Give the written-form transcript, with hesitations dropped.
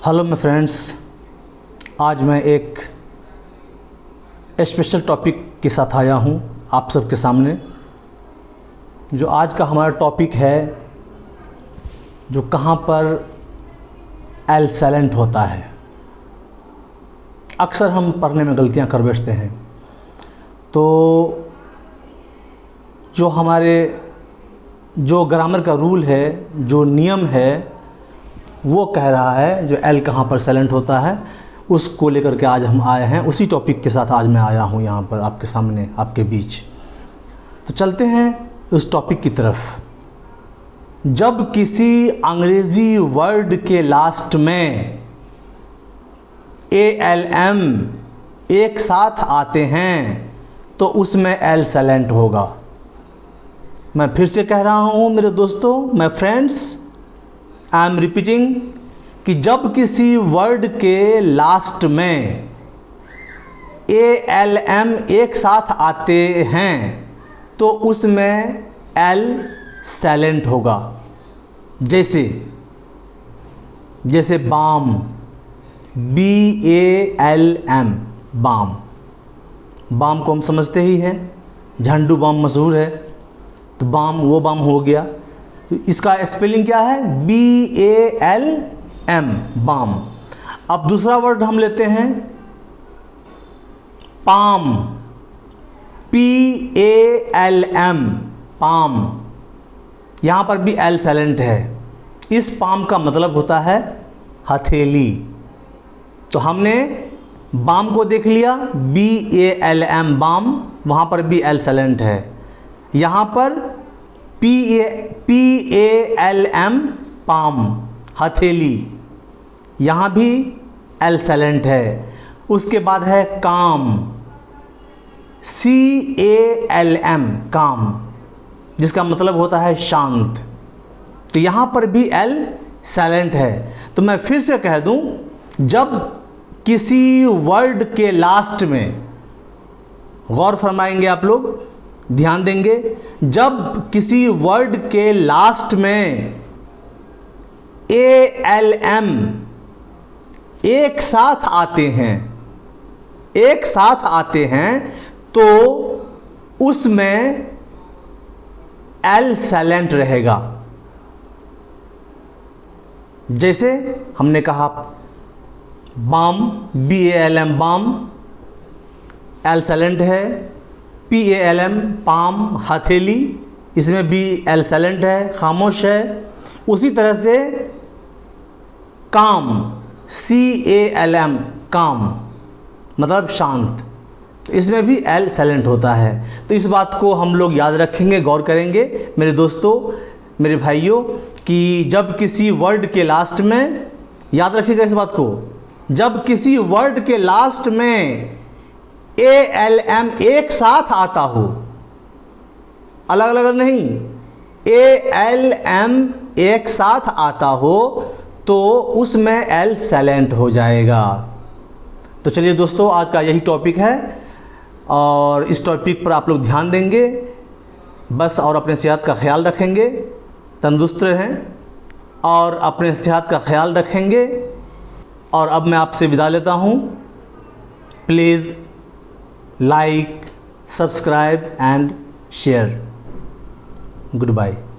Hello my friends, आज मैं एक स्पेशल टॉपिक के साथ आया हूं आप सबके सामने। जो आज का हमारा टॉपिक है, जो कहां पर एल साइलेंट होता है। अक्सर हम पढ़ने में गलतियां कर बैठते हैं। तो जो हमारे जो ग्रामर का रूल है, जो नियम है, वो कह रहा है जो एल कहाँ पर साइलेंट होता है, उसको लेकर के आज हम आए हैं। उसी टॉपिक के साथ आज मैं आया हूँ यहाँ पर आपके सामने, आपके बीच। तो चलते हैं उस टॉपिक की तरफ। जब किसी अंग्रेज़ी वर्ड के लास्ट में ALM एक साथ आते हैं तो उसमें एल साइलेंट होगा। मैं फिर से कह रहा हूँ मेरे दोस्तों, my friends, I am repeating कि जब किसी वर्ड के लास्ट में ALM एक साथ आते हैं तो उसमें एल साइलेंट होगा। जैसे बाम, BALM, बाम। बाम को हम समझते ही हैं, झंडू बाम मशहूर है, तो बाम वो बाम हो गया। तो इसका स्पेलिंग क्या है? BALM, balm. अब दूसरा वर्ड हम लेते हैं पाम, PALM, पाम। यहाँ पर भी एल साइलेंट है। इस पाम का मतलब होता है हथेली। तो हमने बाम को देख लिया, BALM, बाम, वहाँ पर भी एल साइलेंट है। यहाँ पर PALM, पाम, हथेली, यहाँ भी एल साइलेंट है। उसके बाद है काम, CALM, काम, जिसका मतलब होता है शांत। तो यहाँ पर भी एल साइलेंट है। तो मैं फिर से कह दूँ, जब किसी वर्ड के लास्ट में, गौर फरमाएंगे आप लोग, ध्यान देंगे, जब किसी वर्ड के लास्ट में ALM एक साथ आते हैं तो उसमें एल साइलेंट रहेगा। जैसे हमने कहा balm, BALM, balm, L silent है। PALM, पाम, हथेली, इसमें भी एल साइलेंट है, खामोश है। उसी तरह से काम, CALM, काम, मतलब शांत, इसमें भी एल साइलेंट होता है। तो इस बात को हम लोग याद रखेंगे, गौर करेंगे मेरे दोस्तों, मेरे भाइयों, कि जब किसी वर्ड के लास्ट में, याद रखिएगा इस बात को, जब किसी वर्ड के लास्ट में ALM एक साथ आता हो, अलग अलग नहीं, ALM एक साथ आता हो तो उसमें एल साइलेंट हो जाएगा। तो चलिए दोस्तों, आज का यही टॉपिक है और इस टॉपिक पर आप लोग ध्यान देंगे बस, और अपने सेहत का ख्याल रखेंगे, तंदुरुस्त रहें और अपने सेहत का ख्याल रखेंगे। और अब मैं आपसे विदा लेता हूँ। Please like, subscribe and share. Goodbye.